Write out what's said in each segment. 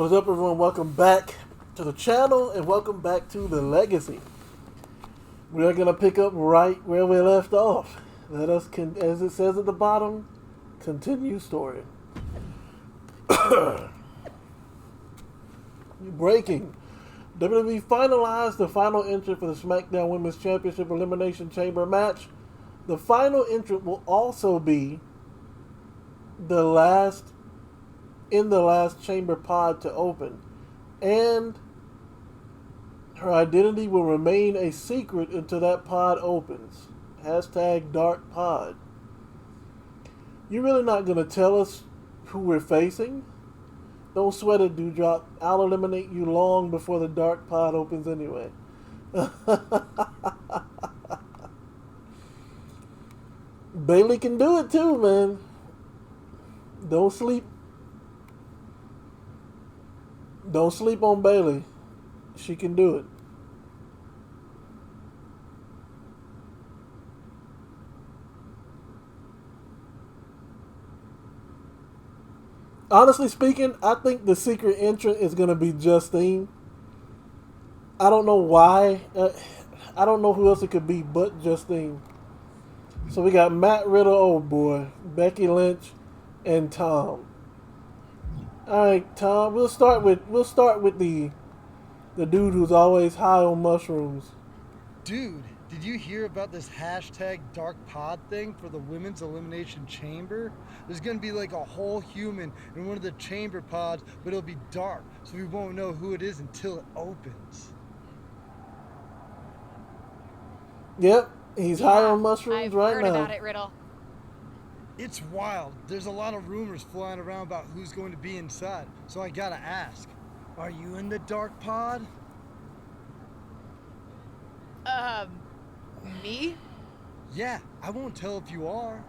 What's up, everyone? Welcome back to the channel and welcome back to the Legacy. We are going to pick up right where we left off. Let us, as it says at the bottom, continue story. Breaking. WWE finalized the final entrant for the SmackDown Women's Championship Elimination Chamber match. The final entrant will also be the last chamber pod to open, and her identity will remain a secret until that pod opens. Hashtag Dark Pod. You're really not going to tell us who we're facing? Don't sweat it, Dewdrop. I'll eliminate you long before the Dark Pod opens anyway. Bailey can do it too, man. Don't sleep on Bailey. She can do it. Honestly speaking, I think the secret entrant is going to be Justine. I don't know why. I don't know who else it could be but Justine. So we got Matt Riddle, oh boy, Becky Lynch, and Tom. All right, Tom. We'll start with the dude who's always high on mushrooms. Dude, did you hear about this hashtag Dark Pod thing for the Women's Elimination Chamber? There's gonna be like a whole human in one of the chamber pods, but it'll be dark, so we won't know who it is until it opens. Yep, he's high on mushrooms right now. I've heard about it, Riddle. It's wild. There's a lot of rumors flying around about who's going to be inside, so I gotta ask, are you in the Dark Pod? Me? Yeah, I won't tell if you are.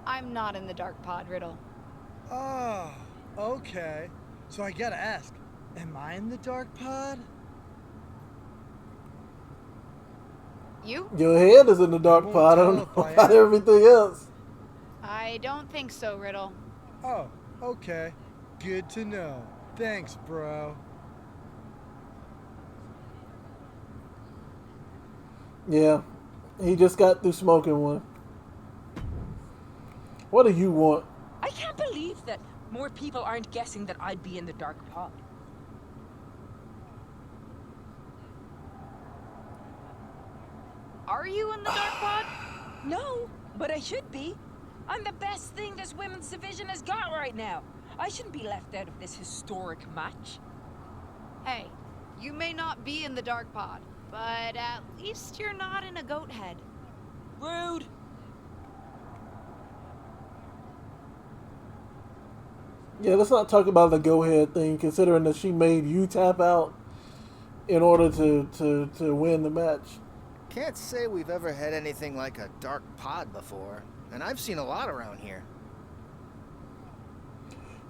I'm not in the Dark Pod, Riddle. Oh, okay. So I gotta ask, am I in the Dark Pod? You? Your head is in the Dark Pod. I don't know about everything else. I don't think so, Riddle. Oh, okay. Good to know. Thanks, bro. Yeah, he just got through smoking one. What do you want? I can't believe that more people aren't guessing that I'd be in the Dark Pod. Are you in the Dark Pod? No, but I should be. I'm the best thing this women's division has got right now. I shouldn't be left out of this historic match. Hey, you may not be in the Dark Pod, but at least you're not in a goat head. Rude. Yeah, let's not talk about the go-ahead thing, considering that she made you tap out in order to win the match. Can't say we've ever had anything like a Dark Pod before, and I've seen a lot around here.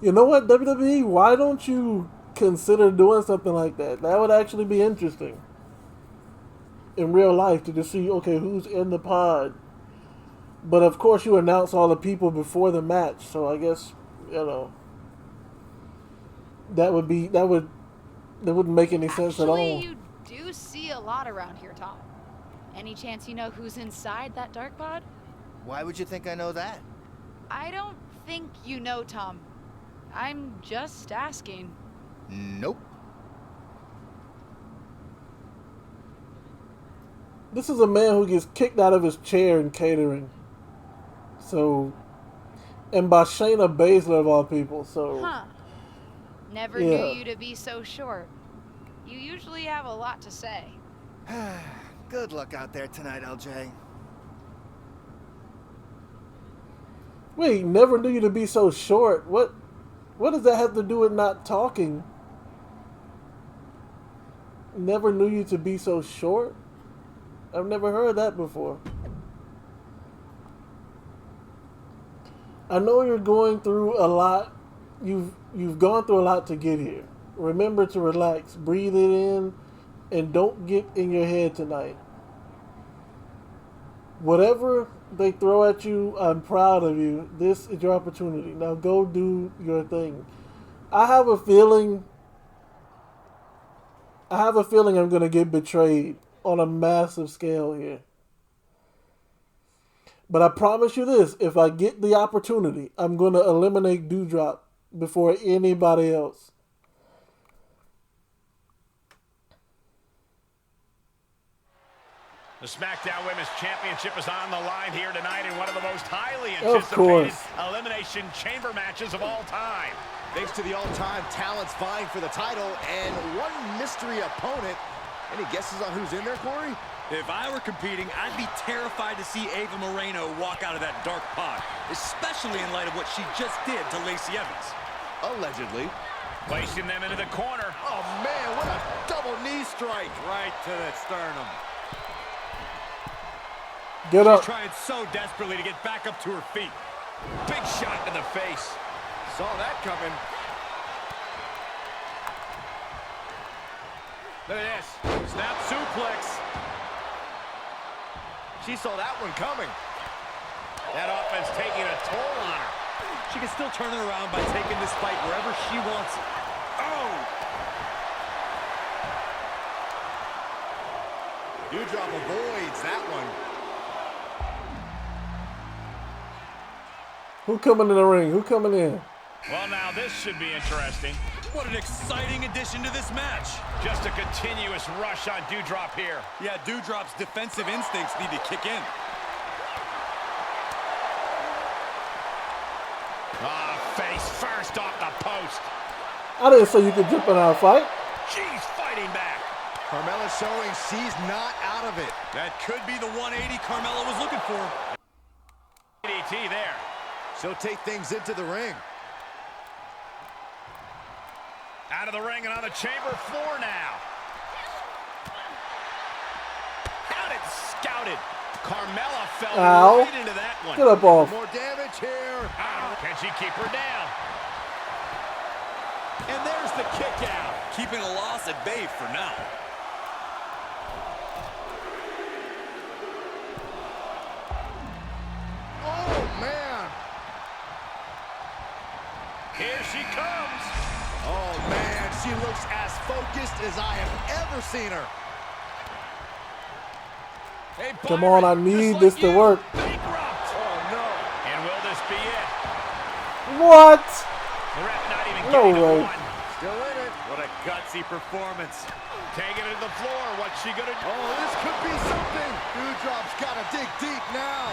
You know what, WWE? Why don't you consider doing something like that? That would actually be interesting in real life to just see, okay, who's in the pod. But of course, you announce all the people before the match, so I guess that wouldn't make any sense at all. Actually, you do see a lot around here, Tom. Any chance you know who's inside that Dark Pod? Why would you think I know that? I don't think you know, Tom. I'm just asking. Nope. This is a man who gets kicked out of his chair in catering. So, and by Shayna Baszler of all people, so. Huh. Never knew you to be so short. You usually have a lot to say. Good luck out there tonight, LJ. Wait, never knew you to be so short. What does that have to do with not talking? Never knew you to be so short? I've never heard that before. I know you're going through a lot. You've gone through a lot to get here. Remember to relax, breathe it in, and don't get in your head tonight. Whatever they throw at you, I'm proud of you. This is your opportunity. Now go do your thing. I have a feeling I have a feeling I'm going to get betrayed on a massive scale here. But I promise you this, if I get the opportunity, I'm going to eliminate Dewdrop before anybody else. The SmackDown Women's Championship is on the line here tonight in one of the most highly anticipated Elimination Chamber matches of all time. Thanks to the all-time talents vying for the title and one mystery opponent. Any guesses on who's in there, Corey? If I were competing, I'd be terrified to see Ava Moreno walk out of that dark pod, especially in light of what she just did to Lacey Evans. Allegedly. Placing them into the corner. Oh, man, what a double knee strike. Right to the sternum. Get up. She's trying so desperately to get back up to her feet. Big shot to the face. Saw that coming. Look at this. Snap suplex. She saw that one coming. That offense taking a toll on her. She can still turn it around by taking this fight wherever she wants it. Oh! Dewdrop avoids that one. Who coming in the ring? Who coming in? Well, now this should be interesting. What an exciting addition to this match. Just a continuous rush on Dewdrop here. Yeah, Dewdrop's defensive instincts need to kick in. Face first off the post. I didn't say you could jump in our fight. She's fighting back. Carmella showing she's not out of it. That could be the 180 Carmella was looking for. DDT there. She'll take things into the ring. Out of the ring and on the chamber floor now. Had it scouted. Carmella fell right into that one. Get up off. More damage here. Can she keep her down? And there's the kick out. Keeping a loss at bay for now. Oh, man. Here she comes. Oh, man, she looks as focused as I have ever seen her. Hey, Come on, I need this to work. Bankrupt. Oh, no. And will this be it? What? The ref not even No getting way. a one. Still in it. What a gutsy performance. Taking it to the floor. What's she gonna do? Oh, this could be something. Dewdrop's got to dig deep now.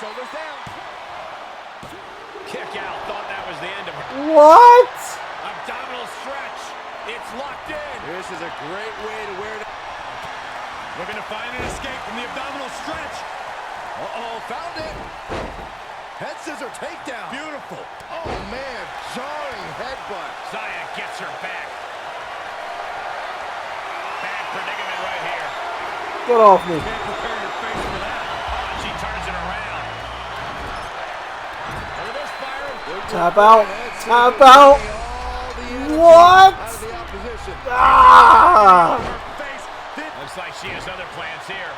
Shoulders down. Kick out. Thought that was the end of her. What? Abdominal stretch. It's locked in. This is a great way to wear it. Looking to find an escape from the abdominal stretch. Uh-oh, found it. Head scissor takedown. Beautiful. Oh, man, jarring headbutt. Zaya gets her back. Bad predicament right here. Get off me. Can't prepare your face for that. Oh, she turns it around. Look at this, Byron. Tap out. Tap out. All the energy What? out of the opposition. Ah! Her face. Looks like she has other plans here.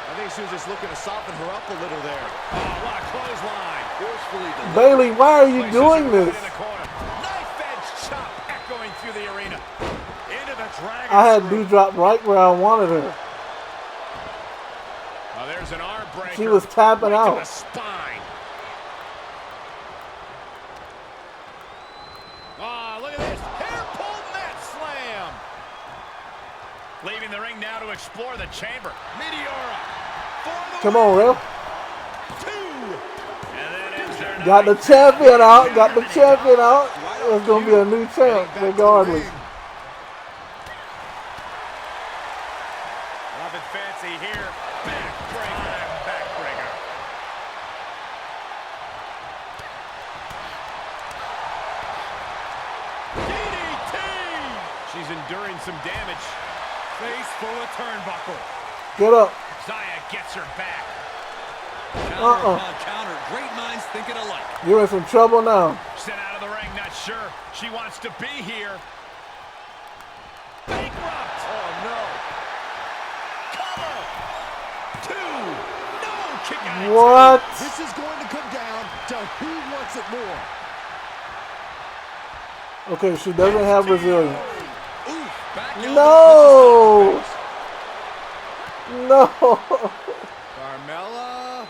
I think she was just looking to soften her up a little there. Oh, what a clothesline. Forcefully delivered. Bailey, why are you Places doing her this? right in the corner. Knife edge chop echoing through the arena. Into the dragon. I had screw. Dewdrop right where I wanted her. Oh, there's an arm breaker. She was tapping right to out. the spine. Oh, look at this. Hair pull mat slam. Leaving the ring now to explore the chamber. Meteora. For the Come on, Ref. two. And that ends their Got the night. champion out. Got the champion out. It's going to be a new champ, regardless. Nothing fancy here. Backbreaker. Backbreaker. DDT. She's enduring some damage. Face full of turnbuckle. Get up. Zaya gets her back. Counter upon counter. Great minds thinking alike. You're in some trouble now. Sent out of the ring, not sure she wants to be here. Bankrupt. Oh, no. Cover. Two. No. Kick out. What? This is going to come down to who wants it more. Okay, she doesn't have resilience. Oof. Back elbow No! puts No! Carmella.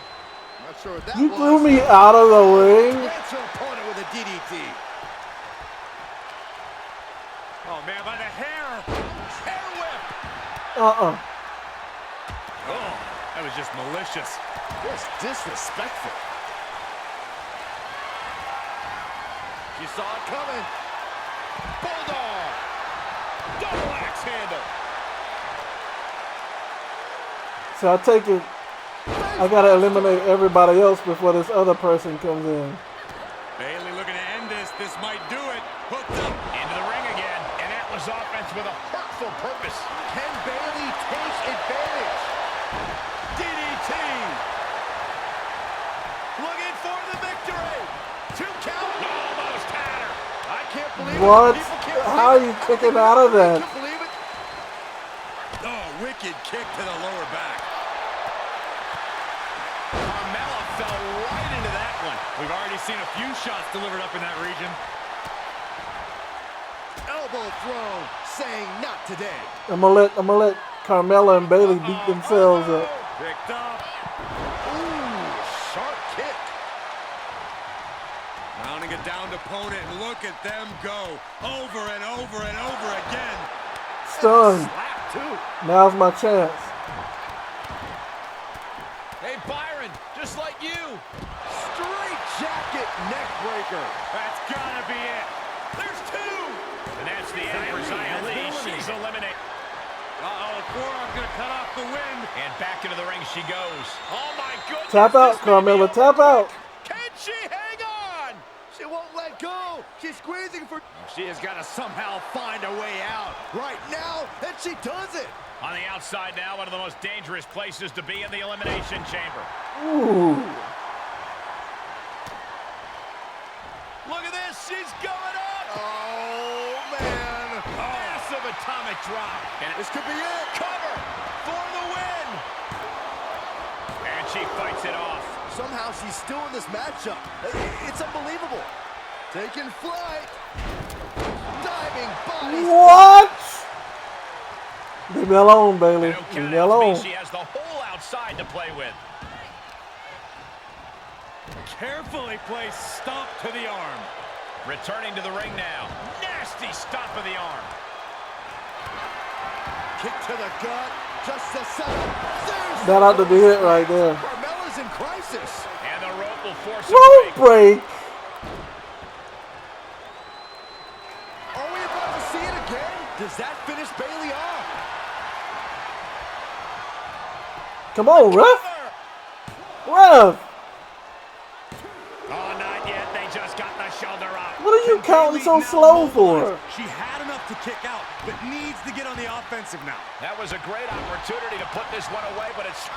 Not sure what that You was. threw me out of the ring? Lands her opponent with a DDT. Oh, man, by the hair. Hair whip. Uh-uh. Oh, that was just malicious. Just disrespectful. She saw it coming. Bulldog. Double axe handle. So I take it, I gotta eliminate everybody else before this other person comes in. Bailey looking to end this. This might do it. Hooked up. Into the ring again. And that was offense with a hurtful purpose. Can Bailey take advantage? DDT. Looking for the victory. 2 count. Almost had her. I can't believe What? it. People can't How are you kicking out of that? can't believe it. Oh, wicked kick to the lower back. Carmella fell right into that one. We've already seen a few shots delivered up in that region. Elbow thrown, saying not today. I'm gonna let Carmella and Bailey beat themselves up. Picked up. Ooh, sharp kick. Mounting a downed opponent, and look at them go. Over and over and over again. Stunned. Slap, too. Now's my chance. Hey, Byron, just like you. Straight jacket neck breaker. That's gotta be it. There's 2. And that's the end for Xia Li. She's eliminated. Uh-oh, forearm's gonna cut off the wind. And back into the ring she goes. Oh, my goodness. Tap out, this may be Carmella, over tap out. quick. Can she hang on? She won't let go. She's squeezing for... She has got to somehow find a way out. Right now, and she does it. On the outside now, one of the most dangerous places to be in the Elimination Chamber. Ooh. Look at this. She's going up. Oh, man. Massive atomic drop. And This could be it. cover for the win. And she fights it off. Somehow she's still in this matchup. It's unbelievable. Taking flight. Diving body. What? Leave me alone, Bailey. No Leave me countouts alone. means she has the whole outside to play with. Carefully placed stomp to the arm. Returning to the ring now. Nasty stomp of the arm. Kick to the gut. Just the setup. There's That ought to be it right there. Carmella's in crisis. And the rope will force a Rope break. break. Are we about to see it again? Does that finish Bailey off? Come on, ref. Ref. Oh, not yet. They just got the shoulder up. What are you counting so Bailey now slow for? mobilized. She had enough to kick out, but needs to get on the offensive now. That was a great opportunity to put this one away, but it's...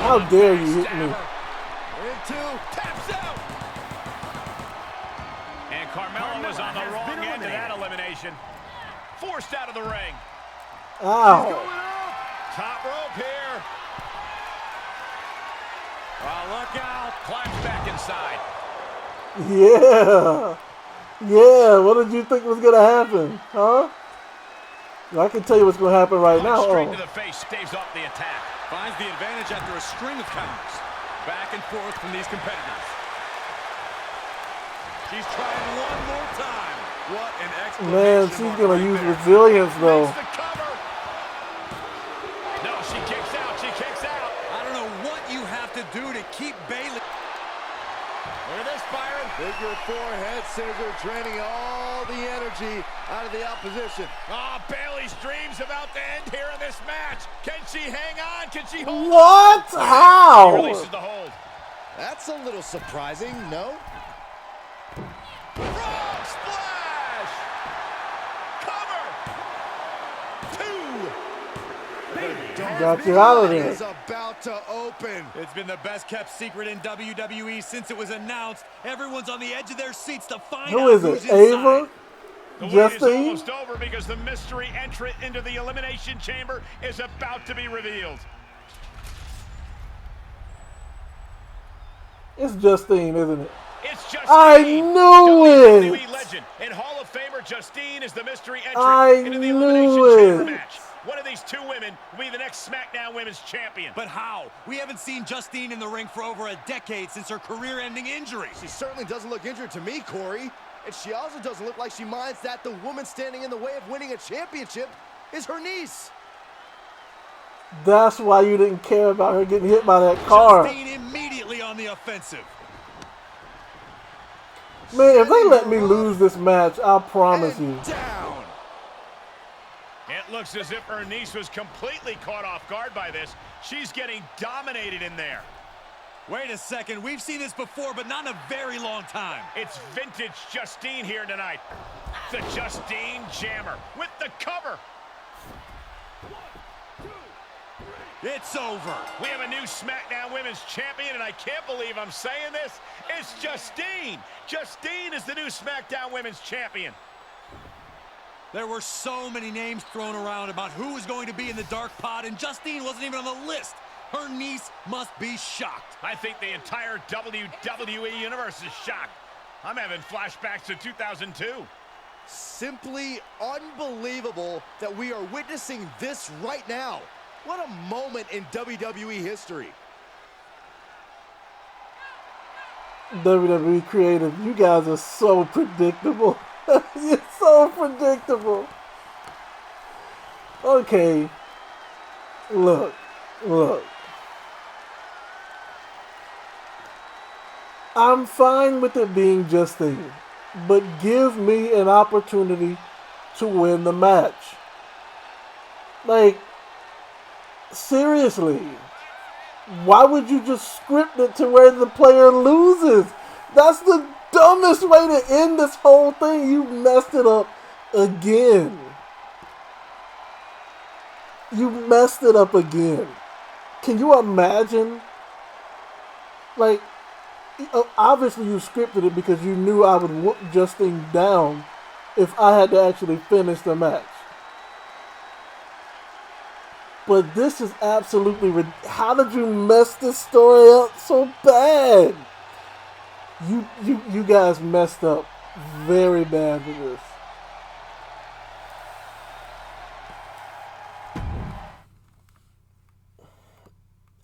How dare you hit me? Into. Taps out. And Carmella was on the wrong end of that elimination. Forced out of the ring. Ow. Top rope here. Oh, look out. Climbs back inside. Yeah. Yeah. What did you think was going to happen? Huh? I can tell you what's going to happen right now. Straight Oh. to the face, staves off the attack. Finds the advantage after a string of counters. Back and forth from these competitors. She's trying one more time. What an exclamation Man, she's mark going to right use there. resilience, though. Makes the cover. No, she kicks out. She kicks out. I don't know what you have to do to keep Bailey. Look at this, Byron. Figure 4 head scissor, draining all the energy out of the opposition. Oh, Bailey's dreams about to end here in this match. Can she hang on? Can she hold on? What? She How? releases the hold. That's a little surprising, no? Frog splash! Cover! 2! Got you out of there. Is about to open. It's been the best kept secret in WWE since it was announced. Everyone's on the edge of their seats to find Who out is who's it? inside. Ava? The wait is Justine? almost over because the mystery entrant into the Elimination Chamber is about to be revealed. It's Justine, isn't it? It's I knew WWE it! legend and Hall of Famer Justine is the mystery entry I into the knew Elimination Chamber it! match. One of these two women will be the next SmackDown Women's Champion. But how? We haven't seen Justine in the ring for over a decade since her career-ending injury. She certainly doesn't look injured to me, Corey. And she also doesn't look like she minds that the woman standing in the way of winning a championship is her niece. That's why you didn't care about her getting hit by that car. Justine immediately on the offensive. Man, if they let me lose this match, I promise you. Down. It looks as if her niece was completely caught off guard by this. She's getting dominated in there. Wait a second, we've seen this before, but not in a very long time. It's vintage Justine here tonight. The Justine Jammer with the cover. It's over. We have a new SmackDown Women's Champion, and I can't believe I'm saying this. It's Justine. Justine is the new SmackDown Women's Champion. There were so many names thrown around about who was going to be in the dark pod, and Justine wasn't even on the list. Her niece must be shocked. I think the entire WWE Universe is shocked. I'm having flashbacks to 2002. Simply unbelievable that we are witnessing this right now. What a moment in WWE history. WWE creative, you guys are so predictable. You're so predictable. Okay. Look. I'm fine with it being Justine, but give me an opportunity to win the match. Like, seriously, why would you just script it to where the player loses? That's the dumbest way to end this whole thing. You messed it up again. You messed it up again. Can you imagine? Like, obviously you scripted it because you knew I would whoop Justine down if I had to actually finish the match. But this is absolutely how did you mess this story up so bad? You guys messed up very bad with this.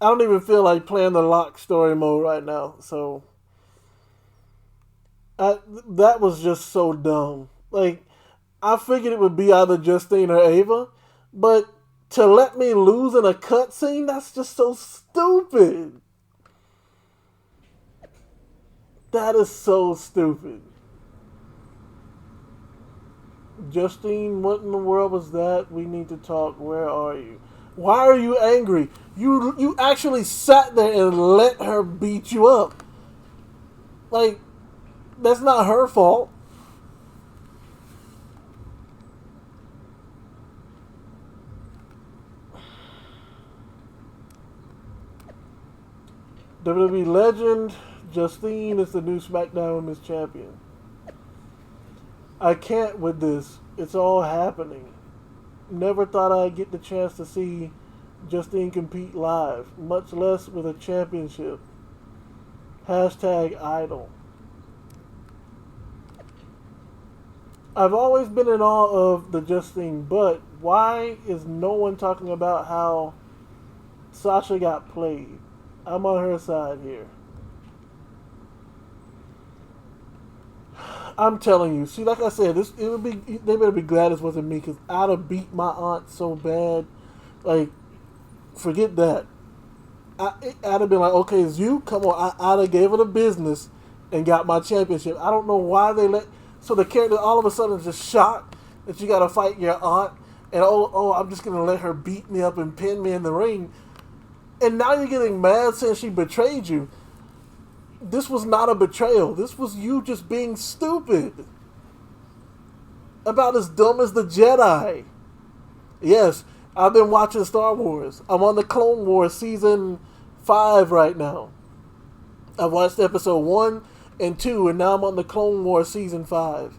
I don't even feel like playing the lock story mode right now, so that was just so dumb. Like, I figured it would be either Justine or Ava, but to let me lose in a cutscene, that's just so stupid. That is so stupid. Justine, what in the world was that? We need to talk. Where are you? Why are you angry? You actually sat there and let her beat you up. Like, that's not her fault. WWE legend, Justine is the new SmackDown Women's Champion. I can't with this. It's all happening. Never thought I'd get the chance to see Justine compete live, much less with a championship. #idol. I've always been in awe of the Justine, but why is no one talking about how Sasha got played? I'm on her side here. I'm telling you. See, like I said, they better be glad this wasn't me, because I'd have beat my aunt so bad. Like, forget that. I'd have been like, okay, it's you? Come on. I'd have gave her the business and got my championship. I don't know why they let... So the character all of a sudden is just shocked that you got to fight your aunt. And, I'm just going to let her beat me up and pin me in the ring. And now you're getting mad saying she betrayed you. This was not a betrayal. This was you just being stupid. About as dumb as the Jedi. Yes, I've been watching Star Wars. I'm on the Clone Wars season 5 right now. I watched episode 1 and 2, and now I'm on the Clone Wars season 5.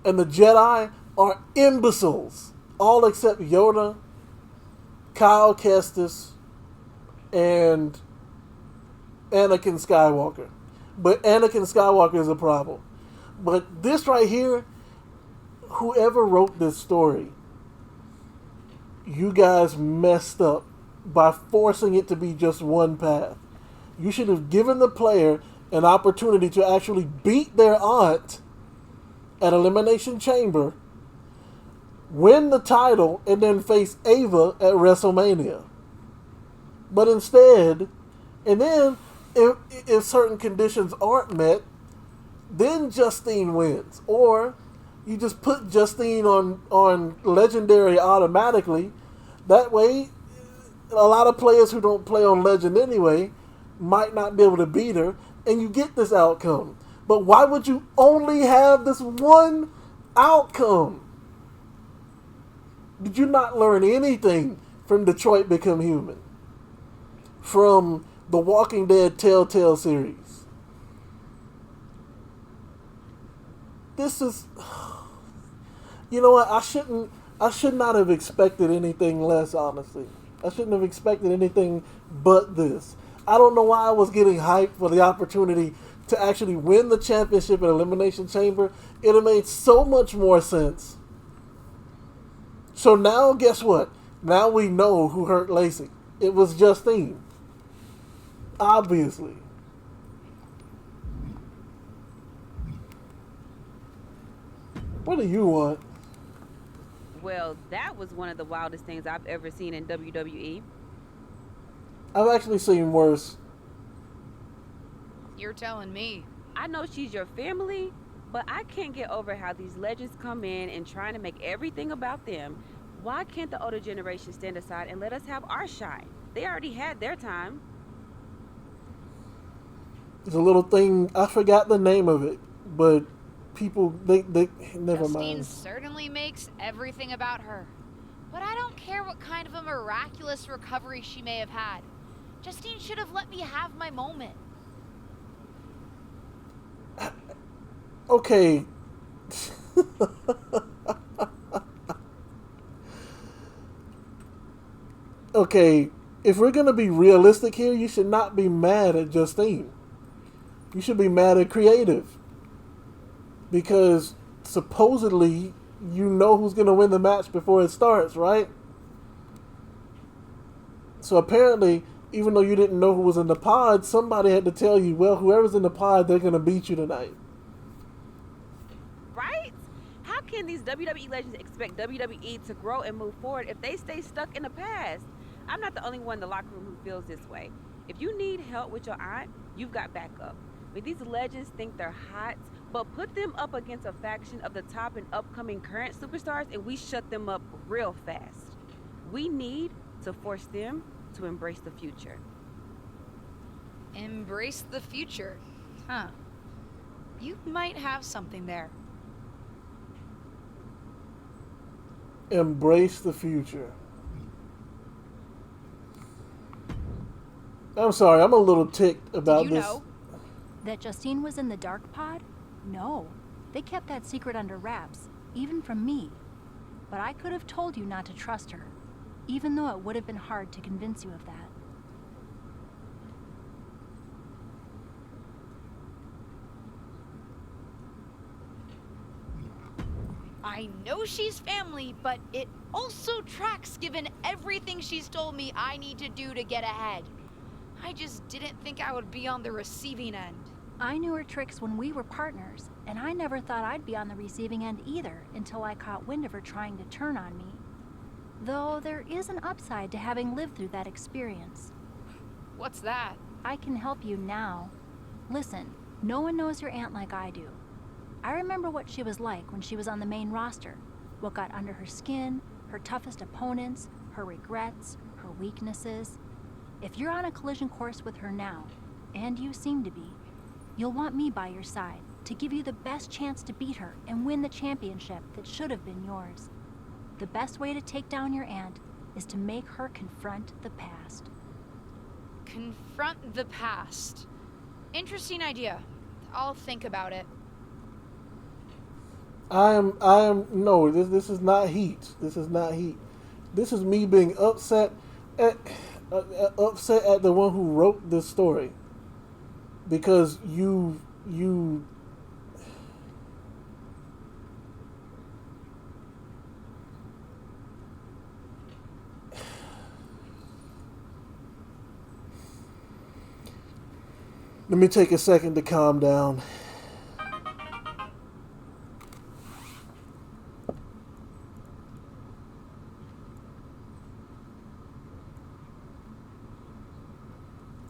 And the Jedi are imbeciles. All except Yoda, Kyle Kestis, and Anakin Skywalker. But Anakin Skywalker is a problem. But this right here, whoever wrote this story, you guys messed up by forcing it to be just one path. You should have given the player an opportunity to actually beat their aunt at Elimination Chamber, win the title, and then face Ava at WrestleMania. But instead, and then if certain conditions aren't met, then Justine wins. Or you just put Justine on Legendary automatically. That way, a lot of players who don't play on Legend anyway might not be able to beat her, and you get this outcome. But why would you only have this one outcome? Did you not learn anything from Detroit Become Human? From the Walking Dead Telltale series? This is... You know what? I should not have expected anything less, honestly. I shouldn't have expected anything but this. I don't know why I was getting hyped for the opportunity to actually win the championship at Elimination Chamber. It have made so much more sense. So now, guess what? Now we know who hurt Lacey. It was Justine. Obviously. What do you want? Well, that was one of the wildest things I've ever seen in WWE. I've actually seen worse. You're telling me. I know she's your family, but I can't get over how these legends come in and trying to make everything about them. Why can't the older generation stand aside and let us have our shine? They already had their time. There's a little thing, I forgot the name of it, but people, they never Justine mind. certainly makes everything about her. But I don't care what kind of a miraculous recovery she may have had. Justine should have let me have my moment. Okay. Okay, if we're going to be realistic here, you should not be mad at Justine. You should be mad at Creative. Because supposedly you know who's going to win the match before it starts, right? So apparently, even though you didn't know who was in the pod, somebody had to tell you, well, whoever's in the pod, they're going to beat you tonight. Right? How can these WWE legends expect WWE to grow and move forward if they stay stuck in the past? I'm not the only one in the locker room who feels this way. If you need help with your aunt, you've got backup. But these legends think they're hot, but put them up against a faction of the top and upcoming current superstars and we shut them up real fast. We need to force them to embrace the future. Embrace the future. Huh. You might have something there. Embrace the future. I'm sorry, I'm a little ticked about Did you this. know that Justine was in the dark pod? No. They kept that secret under wraps, even from me. But I could have told you not to trust her, even though it would have been hard to convince you of that. I know she's family, but it also tracks given everything she's told me I need to do to get ahead. I just didn't think I would be on the receiving end. I knew her tricks when we were partners, and I never thought I'd be on the receiving end either until I caught wind of her trying to turn on me. Though there is an upside to having lived through that experience. What's that? I can help you now. Listen, no one knows your aunt like I do. I remember what she was like when she was on the main roster, what got under her skin, her toughest opponents, her regrets, her weaknesses. If you're on a collision course with her now, and you seem to be, you'll want me by your side to give you the best chance to beat her and win the championship that should have been yours. The best way to take down your aunt is to make her confront the past. Confront the past. Interesting idea. I'll think about it. No, this is not heat. This is not heat. This is me being upset at the one who wrote this story. because you let me take a second to calm down.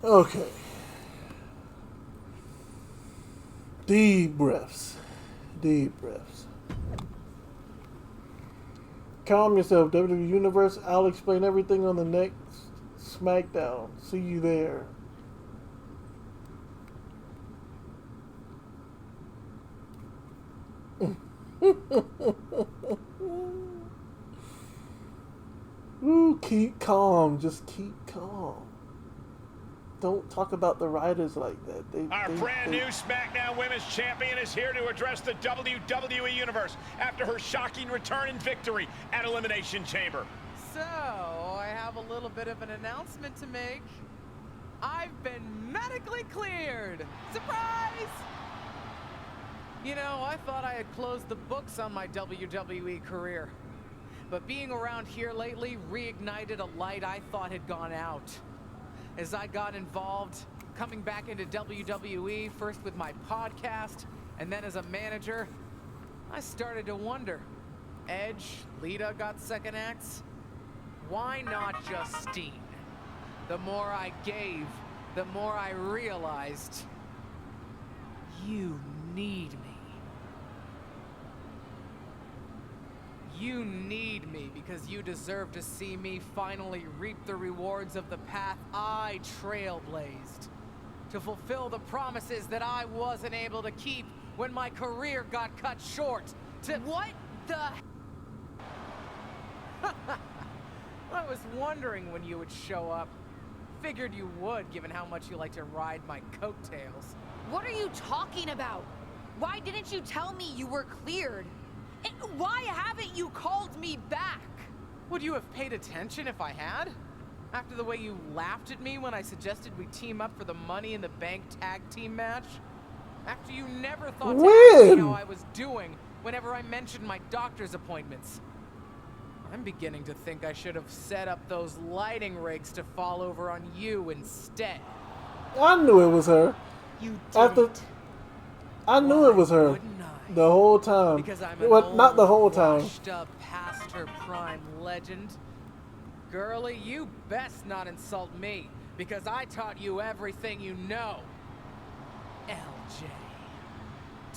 Okay. Deep breaths. Deep breaths. Calm yourself, WWE Universe. I'll explain everything on the next SmackDown. See you there. Ooh, keep calm. Just keep calm. Don't talk about the writers like that. Our brand new SmackDown Women's Champion is here to address the WWE Universe after her shocking return and victory at Elimination Chamber. So, I have a little bit of an announcement to make. I've been medically cleared! Surprise! You know, I thought I had closed the books on my WWE career. But being around here lately reignited a light I thought had gone out. As I got involved, coming back into WWE, first with my podcast, and then as a manager, I started to wonder. Edge, Lita got second acts. Why not Justine? The more I gave, the more I realized you need me. You need me because you deserve to see me finally reap the rewards of the path I trailblazed. To fulfill the promises that I wasn't able to keep when my career got cut short. To What the? I was wondering when you would show up. Figured you would, given how much you like to ride my coattails. What are you talking about? Why didn't you tell me you were cleared? And why haven't you called me back? Would you have paid attention if I had? After the way you laughed at me when I suggested we team up for the Money in the Bank tag team match? After you never thought to ask me how I was doing whenever I mentioned my doctor's appointments? I'm beginning to think I should have set up those lighting rigs to fall over on you instead. I knew it was her. You didn't. I knew it was her the whole time. Because I'm an well, not the whole time. washed up past her prime legend. Girlie, you best not insult me, because I taught you everything you know. LJ.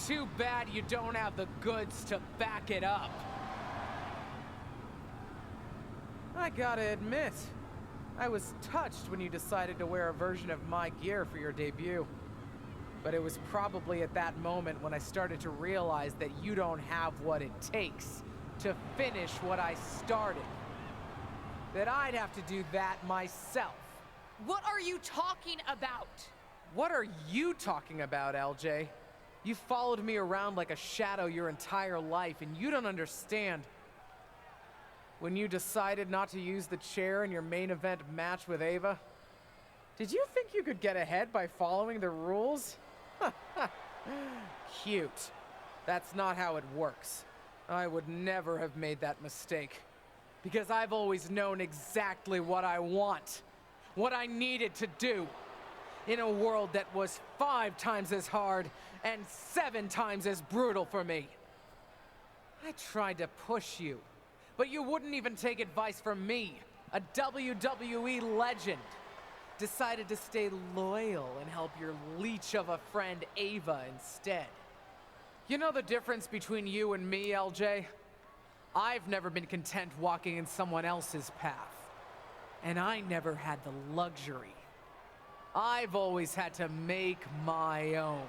Too bad you don't have the goods to back it up. I gotta admit, I was touched when you decided to wear a version of my gear for your debut. But it was probably at that moment when I started to realize that you don't have what it takes to finish what I started. That I'd have to do that myself. What are you talking about? What are you talking about, LJ? You followed me around like a shadow your entire life, and you don't understand. When you decided not to use the chair in your main event match with Ava, did you think you could get ahead by following the rules? Cute. That's not how it works. I would never have made that mistake. Because I've always known exactly what I want. What I needed to do. In a world that was 5 times as hard and 7 times as brutal for me. I tried to push you, but you wouldn't even take advice from me, a WWE legend. Decided to stay loyal and help your leech of a friend Ava instead. You know the difference between you and me, LJ? I've never been content walking in someone else's path. And I never had the luxury. I've always had to make my own.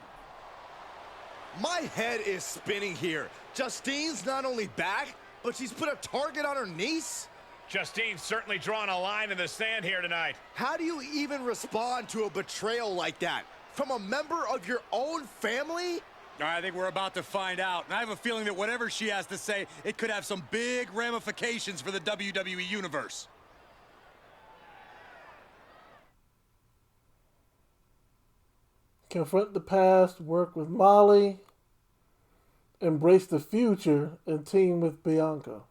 My head is spinning here. Justine's not only back, but she's put a target on her niece? Justine's certainly drawn a line in the sand here tonight. How do you even respond to a betrayal like that? From a member of your own family? I think we're about to find out. And I have a feeling that whatever she has to say, it could have some big ramifications for the WWE Universe. Confront the past, work with Molly, embrace the future, and team with Bianca.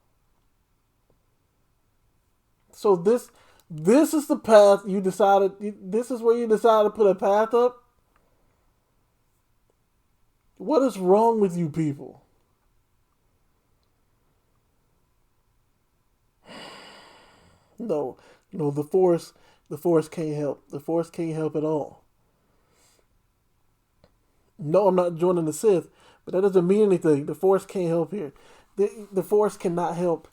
So this is the path you decided. This is where you decided to put a path up. What is wrong with you people? No, the Force can't help. The Force can't help at all. No, I'm not joining the Sith, but that doesn't mean anything. The Force can't help here. The Force cannot help.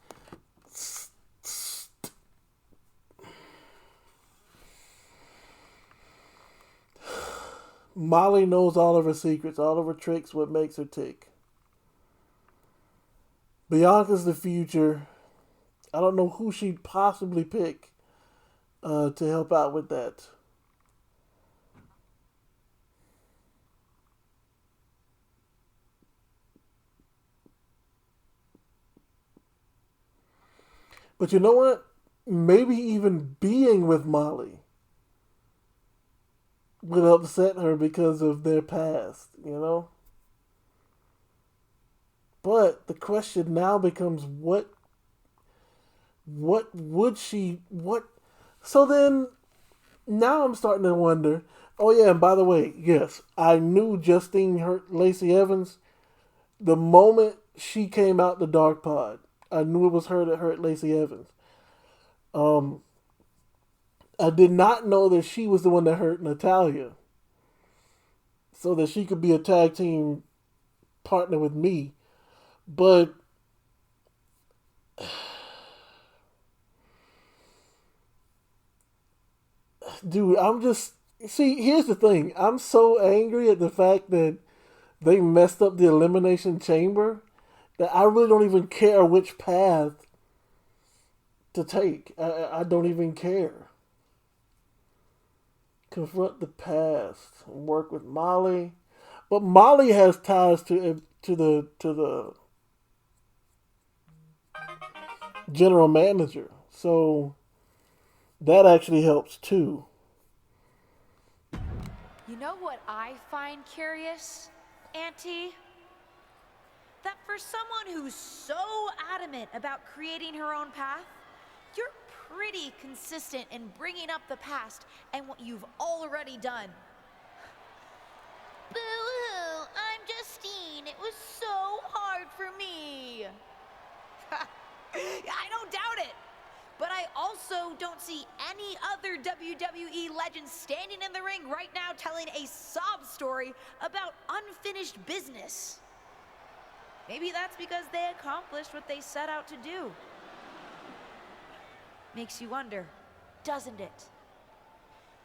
Molly knows all of her secrets, all of her tricks, what makes her tick. Bianca's the future. I don't know who she'd possibly pick to help out with that. But you know what? Maybe even being with Molly would upset her because of their past, you know? But the question now becomes what would she, so then now I'm starting to wonder, oh yeah, and by the way, yes, I knew Justine hurt Lacey Evans the moment she came out the dark pod. I knew it was her that hurt Lacey Evans. I did not know that she was the one that hurt Natalya, so that she could be a tag team partner with me. But dude, here's the thing. I'm so angry at the fact that they messed up the Elimination Chamber that I really don't even care which path to take. I don't even care. Confront the past and work with Molly, but Molly has ties to the general manager, so that actually helps too. You know what I find curious, Auntie? That for someone who's so adamant about creating her own path, you're pretty consistent in bringing up the past and what you've already done. Boo-hoo, I'm Justine. It was so hard for me. I don't doubt it. But I also don't see any other WWE legends standing in the ring right now telling a sob story about unfinished business. Maybe that's because they accomplished what they set out to do. Makes you wonder, doesn't it?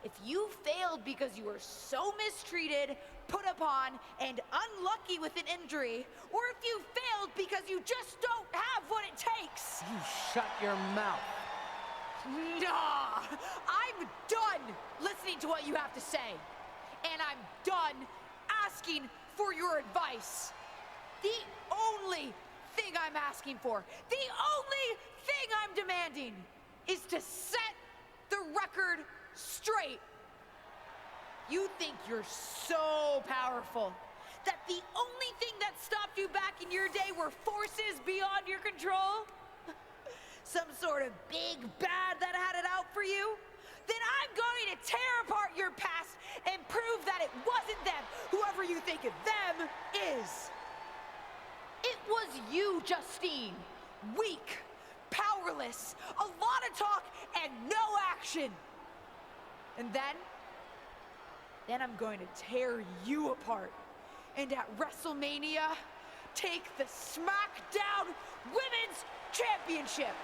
If you failed because you were so mistreated, put upon, and unlucky with an injury, or if you failed because you just don't have what it takes. You shut your mouth. Nah, I'm done listening to what you have to say. And I'm done asking for your advice. The only thing I'm asking for, the only thing I'm demanding is to set the record straight. You think you're so powerful that the only thing that stopped you back in your day were forces beyond your control? Some sort of big bad that had it out for you? Then I'm going to tear apart your past and prove that it wasn't them, whoever you think of them is. It was you, Justine. Weak, powerless, a lot of talk and no action. And then I'm going to tear you apart. And at WrestleMania, take the SmackDown Women's Championship.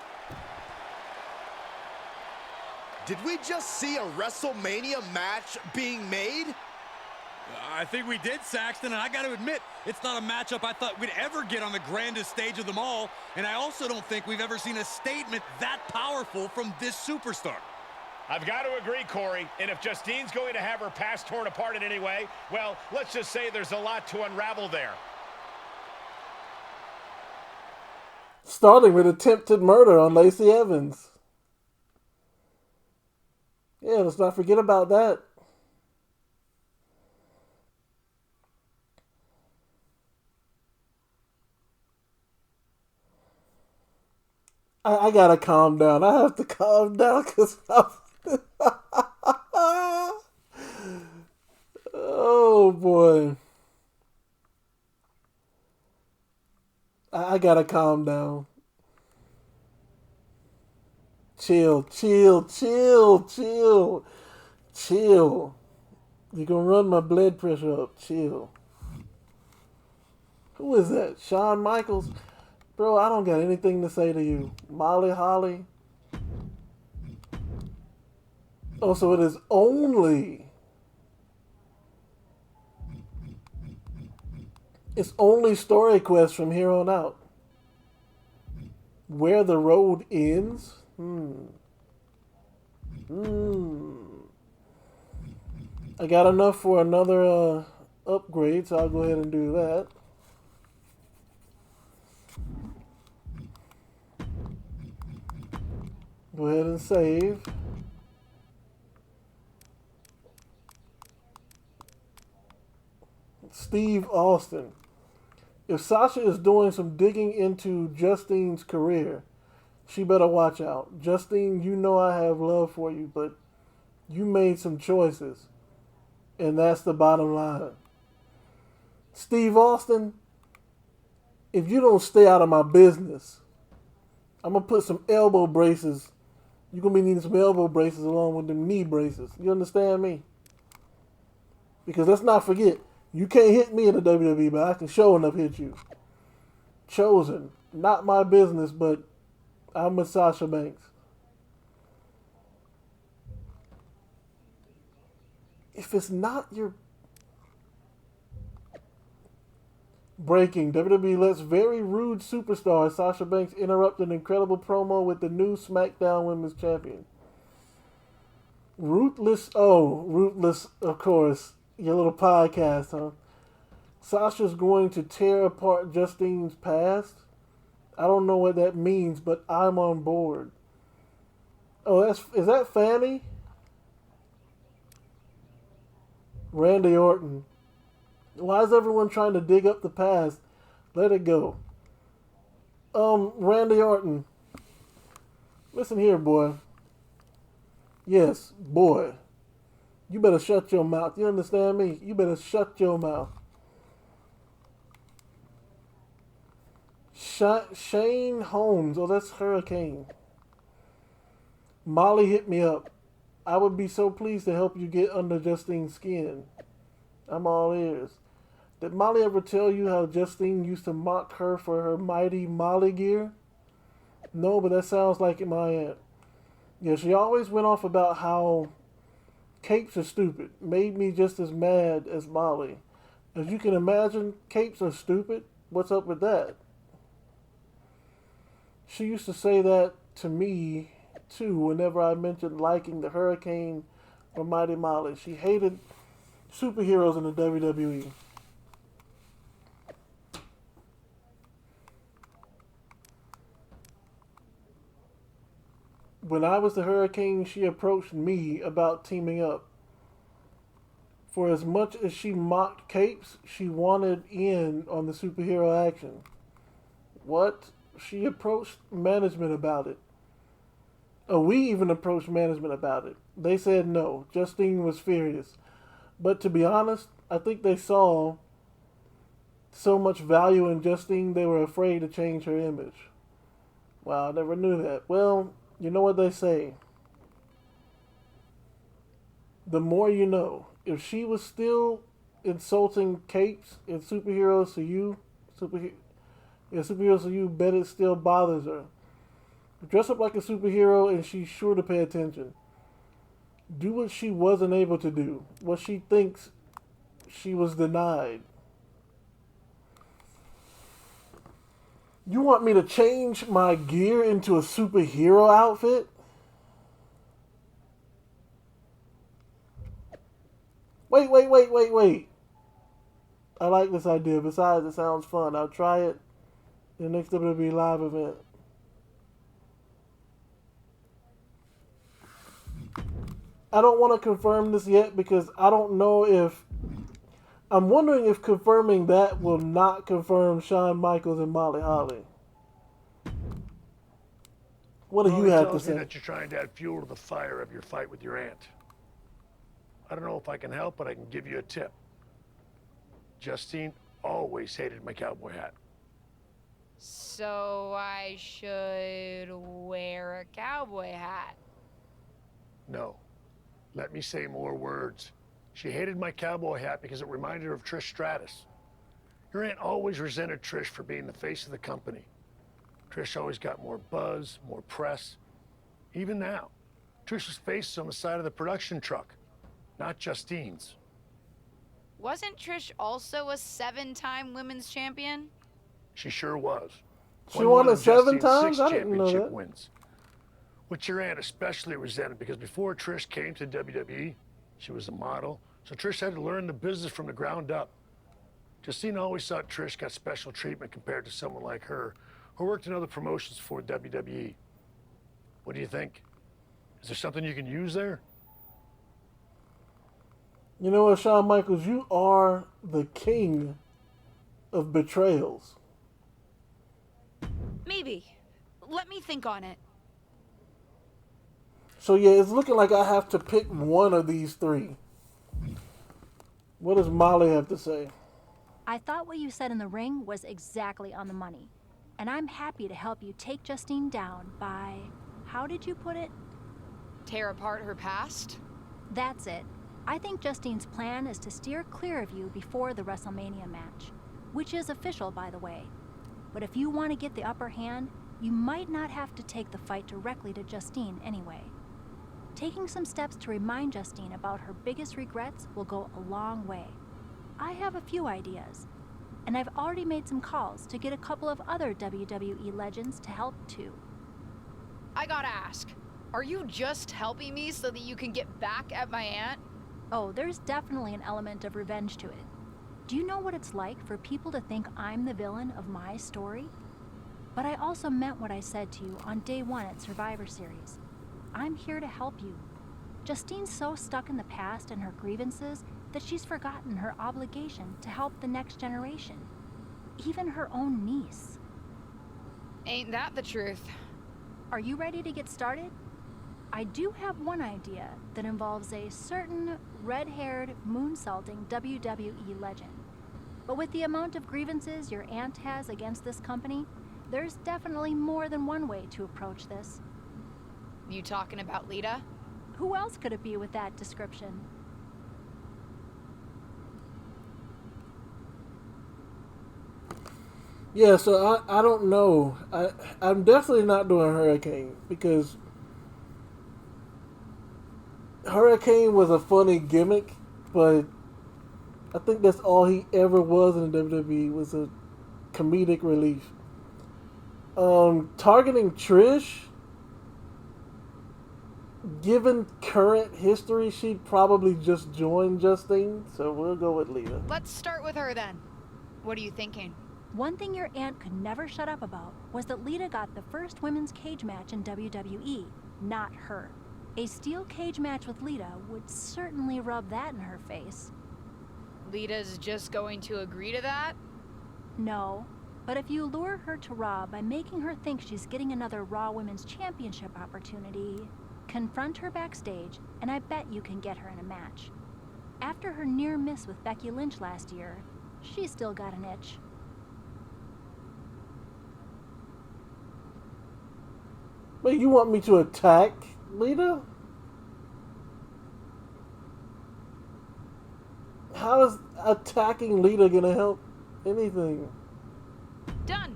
Did we just see a WrestleMania match being made? I think we did, Saxton, and I got to admit, it's not a matchup I thought we'd ever get on the grandest stage of them all, and I also don't think we've ever seen a statement that powerful from this superstar. I've got to agree, Corey, and if Justine's going to have her past torn apart in any way, well, let's just say there's a lot to unravel there. Starting with attempted murder on Lacey Evans. Yeah, let's not forget about that. I gotta calm down. I have to calm down because oh boy. I gotta calm down. Chill. You're gonna run my blood pressure up. Chill. Who is that? Shawn Michaels? Bro, I don't got anything to say to you. Molly Holly? Oh, so it is only... It's only story quests from here on out. Where the road ends? I got enough for another upgrade, so I'll go ahead and do that. Go ahead and save. Steve Austin. If Sasha is doing some digging into Justine's career, she better watch out. Justine, you know I have love for you, but you made some choices. And that's the bottom line. Steve Austin, if you don't stay out of my business, I'm going to put some elbow braces. You're going to be needing some elbow braces along with them knee braces. You understand me? Because let's not forget, you can't hit me in the WWE, but I can show enough hit you. Chosen. Not my business, but I'm with Sasha Banks. If it's not your... Breaking. WWE lets very rude superstar Sasha Banks interrupt an incredible promo with the new SmackDown Women's Champion. Ruthless, of course. Your little podcast, huh? Sasha's going to tear apart Justine's past. I don't know what that means, but I'm on board. Oh, is that Fanny? Randy Orton. Why is everyone trying to dig up the past? Let it go. Randy Orton. Listen here, boy. Yes, boy. You better shut your mouth. You understand me? You better shut your mouth. Shane Holmes. Oh, that's Hurricane. Molly hit me up. I would be so pleased to help you get under Justine's skin. I'm all ears. Did Molly ever tell you how Justine used to mock her for her mighty Molly gear? No, but that sounds like my aunt. Yeah, she always went off about how capes are stupid. Made me just as mad as Molly. As you can imagine, capes are stupid. What's up with that? She used to say that to me, too, whenever I mentioned liking the Hurricane or Mighty Molly. She hated superheroes in the WWE. When I was the Hurricane, she approached me about teaming up. For as much as she mocked capes, she wanted in on the superhero action. What? She approached management about it. Oh, we even approached management about it. They said no. Justine was furious. But to be honest, I think they saw so much value in Justine, they were afraid to change her image. Wow, I never knew that. Well, you know what they say. The more you know. If she was still insulting capes and superheroes to you, superheroes to you, bet it still bothers her. Dress up like a superhero and she's sure to pay attention. Do what she wasn't able to do. What she thinks she was denied. You want me to change my gear into a superhero outfit? Wait. I like this idea. Besides, it sounds fun. I'll try it in the next WWE live event. I don't want to confirm this yet because I don't know if... I'm wondering if confirming that will not confirm Shawn Michaels and Molly Holly. What do Well, you he have to tells me say? that you're trying to add fuel to the fire of your fight with your aunt. I don't know if I can help, but I can give you a tip. Justine always hated my cowboy hat. So I should wear a cowboy hat. No. Let me say more words. She hated my cowboy hat because it reminded her of Trish Stratus. Your aunt always resented Trish for being the face of the company. Trish always got more buzz, more press. Even now, Trish's face is on the side of the production truck, not Justine's. Wasn't Trish also a 7-time women's champion? She sure was. She won it 7 Justine's times? 6 I didn't know championship that. wins. Which your aunt especially resented because before Trish came to WWE, she was a model. So Trish had to learn the business from the ground up. Justine always thought Trish got special treatment compared to someone like her who worked in other promotions before WWE. What do you think? Is there something you can use there? You know what, Shawn Michaels? You are the king of betrayals. Maybe. Let me think on it. So yeah, it's looking like I have to pick one of these 3. What does Molly have to say? I thought what you said in the ring was exactly on the money. And I'm happy to help you take Justine down by, how did you put it? Tear apart her past? That's it. I think Justine's plan is to steer clear of you before the WrestleMania match, which is official, by the way. But if you want to get the upper hand, you might not have to take the fight directly to Justine anyway. Taking some steps to remind Justine about her biggest regrets will go a long way. I have a few ideas, and I've already made some calls to get a couple of other WWE legends to help too. I gotta ask, are you just helping me so that you can get back at my aunt? Oh, there's definitely an element of revenge to it. Do you know what it's like for people to think I'm the villain of my story? But I also meant what I said to you on day 1 at Survivor Series. I'm here to help you. Justine's so stuck in the past and her grievances that she's forgotten her obligation to help the next generation. Even her own niece. Ain't that the truth? Are you ready to get started? I do have one idea that involves a certain red-haired, moonsaulting WWE legend. But with the amount of grievances your aunt has against this company, there's definitely more than one way to approach this. You talking about Lita? Who else could it be with that description? Yeah, so I don't know. I'm definitely not doing Hurricane because Hurricane was a funny gimmick, but I think that's all he ever was in WWE was a comedic relief. Targeting Trish, given current history, she'd probably just join Justine, so we'll go with Lita. Let's start with her then. What are you thinking? One thing your aunt could never shut up about was that Lita got the first women's cage match in WWE, not her. A steel cage match with Lita would certainly rub that in her face. Lita's just going to agree to that? No, but if you lure her to Raw by making her think she's getting another Raw Women's Championship opportunity, confront her backstage, and I bet you can get her in a match. After her near miss with Becky Lynch last year, she's still got an itch. Wait, you want me to attack Lita? How is attacking Lita gonna help anything? Done.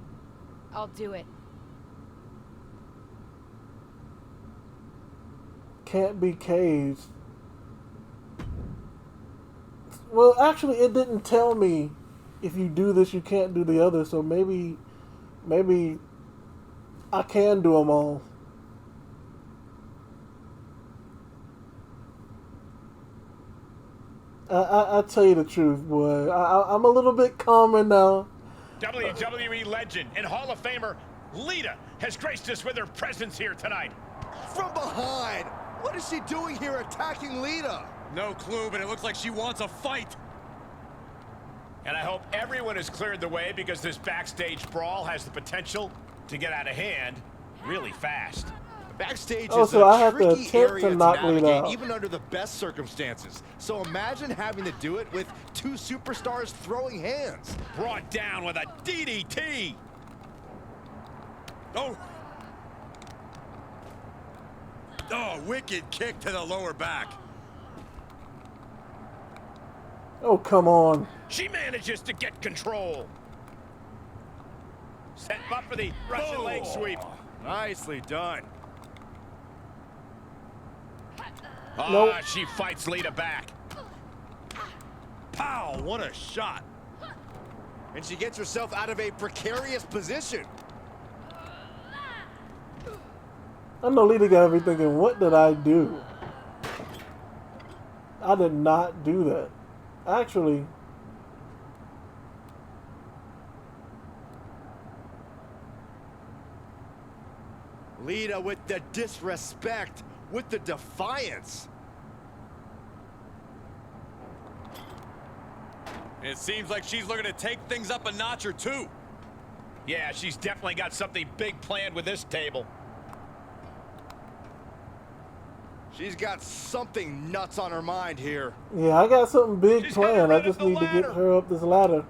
I'll do it. Can't be caged. Well, actually, it didn't tell me if you do this, you can't do the other. So maybe I can do them all. I tell you the truth, boy. I'm a little bit calmer now. WWE legend and Hall of Famer Lita has graced us with her presence here tonight. From behind! What is she doing here attacking Lita? No clue, but it looks like she wants a fight. And I hope everyone has cleared the way because this backstage brawl has the potential to get out of hand really fast. Backstage Oh, is so I a have to tricky attempt area to to knock Lita navigate, out. even under the best circumstances. So imagine having to do it with two superstars throwing hands. Brought down with a DDT. Oh. Oh, wicked kick to the lower back. Oh, come on. She manages to get control. Set up for the Russian leg sweep. Nicely done. Nope. She fights Lita back. Pow, what a shot. And she gets herself out of a precarious position. I know Lita got me thinking, what did I do? I did not do that. Actually, Lita with the disrespect, with the defiance. It seems like she's looking to take things up a notch or two. Yeah, she's definitely got something big planned with this table. She's got something nuts on her mind here. yeah, I got something big She's planned. headed I right just up the need to get ladder. her up this ladder.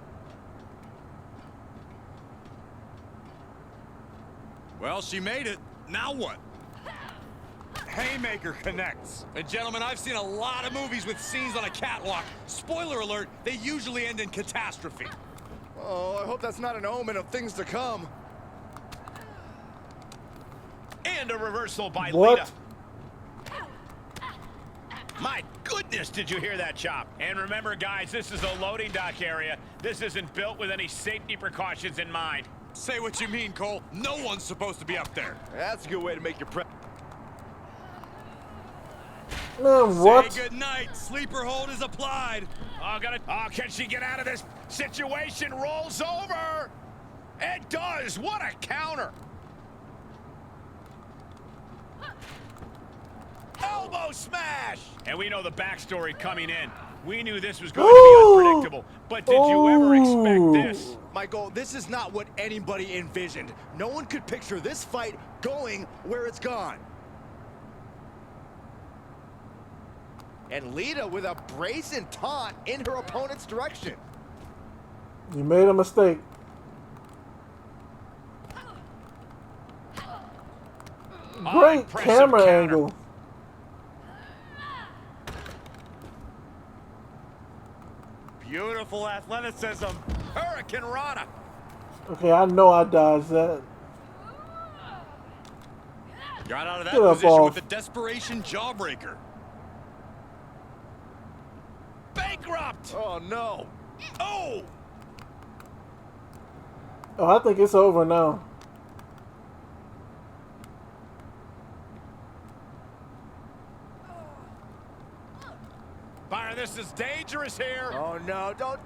Well, she made it. Now what? Haymaker connects. And gentlemen, I've seen a lot of movies with scenes on a catwalk. Spoiler alert, they usually end in catastrophe. Oh, I hope that's not an omen of things to come. And a reversal by What? Lita. My goodness, did you hear that chop? And remember, guys, this is a loading dock area. This isn't built with any safety precautions in mind. Say what you mean, Cole. No one's supposed to be up there. That's a good way to make your prep. Man, what? Say goodnight. Sleeper hold is applied. Oh, can she get out of this situation? Rolls over. It does. What a counter. Elbow smash. And we know the backstory coming in. We knew this was going to be unpredictable. But did you ever expect this? Michael, this is not what anybody envisioned. No one could picture this fight going where it's gone. And Lita with a brazen taunt in her opponent's direction. You made a mistake. Great Impressive camera counter. angle. Beautiful athleticism. Hurricane Rana. Okay, I know I dodged that. Got out of that Get up position off. with a desperation jawbreaker. Bankrupt. Oh, no. Oh. Oh, I think it's over now. Byron, this is dangerous here. Oh, no. Don't.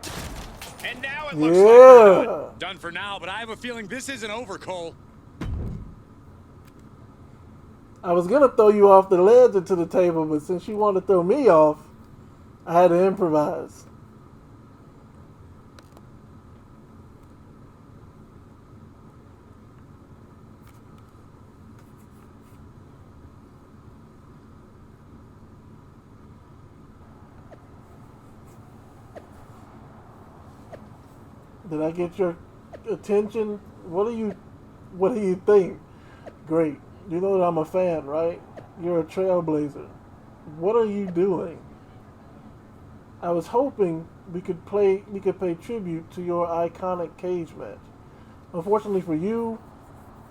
And now it looks like we're done. Yeah. Done for now, but I have a feeling this isn't over, Cole. I was gonna throw you off the ledge into the table, but since you want to throw me off, I had to improvise. Did I get your attention? What do you think? Great. You know that I'm a fan, right? You're a trailblazer. What are you doing? I was hoping we could pay tribute to your iconic cage match. Unfortunately for you,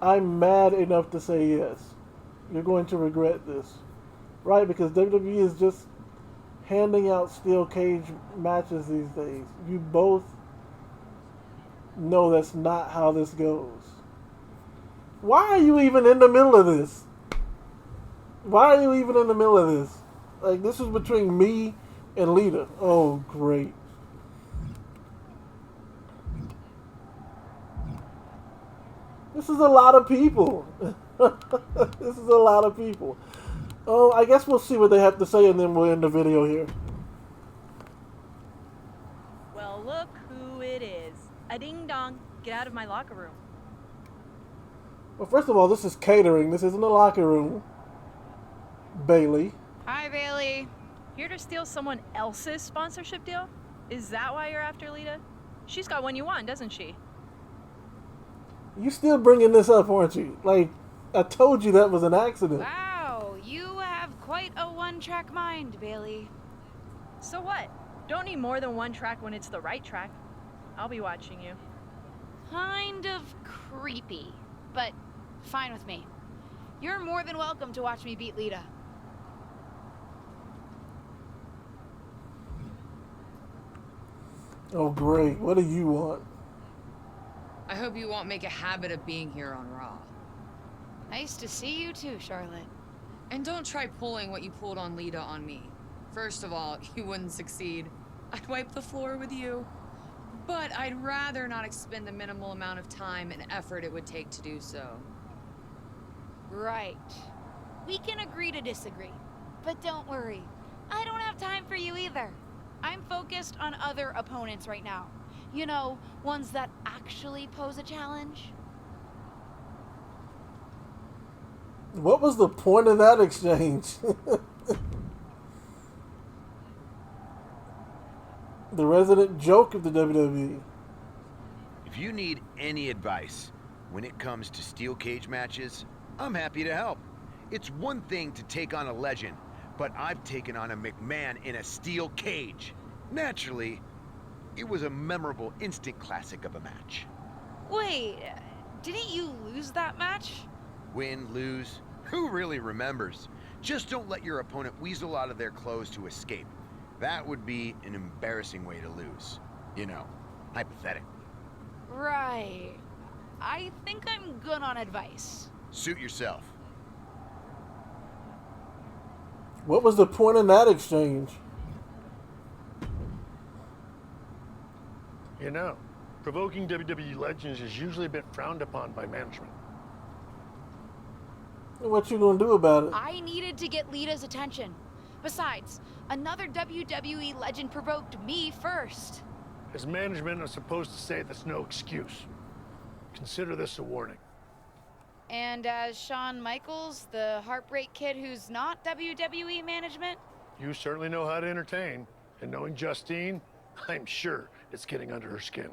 I'm mad enough to say yes. You're going to regret this. Right? Because WWE is just handing out steel cage matches these days. You both know that's not how this goes. Why are you even in the middle of this? Why are you even in the middle of this? Like, this is between me and Lita. Oh, great. This is a lot of people. This is a lot of people. Oh, I guess we'll see what they have to say and then we'll end the video here. Well, look who it is. A ding dong. Get out of my locker room. Well, first of all, this is catering. This isn't a locker room. Bailey. Hi, Bailey. Here to steal someone else's sponsorship deal? Is that why you're after Lita? She's got one you want, doesn't she? You still bringing this up, aren't you? Like, I told you that was an accident. Wow, you have quite a one-track mind, Bailey. So what? Don't need more than one track when it's the right track. I'll be watching you. Kind of creepy, but fine with me. You're more than welcome to watch me beat Lita. Oh, great. What do you want? I hope you won't make a habit of being here on Raw. Nice to see you too, Charlotte. And don't try pulling what you pulled on Lita on me. First of all, you wouldn't succeed. I'd wipe the floor with you. But I'd rather not expend the minimal amount of time and effort it would take to do so. Right. We can agree to disagree. But don't worry, I don't have time for you either. I'm focused on other opponents right now. You know, ones that actually pose a challenge. What was the point of that exchange? The resident joke of the WWE. If you need any advice when it comes to steel cage matches, I'm happy to help. It's one thing to take on a legend, but I've taken on a McMahon in a steel cage. Naturally, it was a memorable instant classic of a match. Wait, didn't you lose that match? Win, lose, who really remembers? Just don't let your opponent weasel out of their clothes to escape. That would be an embarrassing way to lose. You know, hypothetically. Right. I think I'm good on advice. Suit yourself. What was the point in that exchange? You know, provoking WWE legends is usually a bit frowned upon by management. What you gonna do about it? I needed to get Lita's attention. Besides, another WWE legend provoked me first. As management, I'm supposed to say that's no excuse. Consider this a warning. And as Shawn Michaels, the Heartbreak Kid who's not WWE management? You certainly know how to entertain. And knowing Justine, I'm sure it's getting under her skin.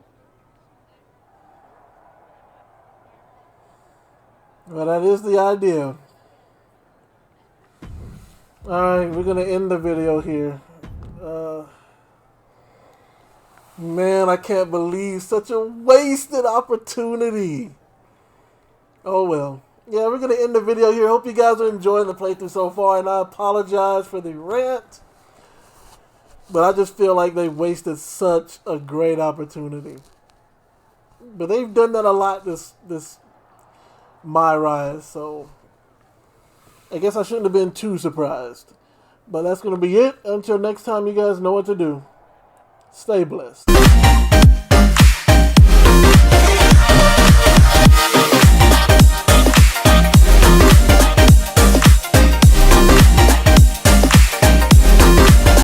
Well, that is the idea. Alright, we're going to end the video here. Man, I can't believe such a wasted opportunity. Oh well. Yeah, we're going to end the video here. Hope you guys are enjoying the playthrough so far, and I apologize for the rant. But I just feel like they wasted such a great opportunity. But they've done that a lot this My Rise, so I guess I shouldn't have been too surprised. But that's going to be it. Until next time, you guys know what to do. Stay blessed.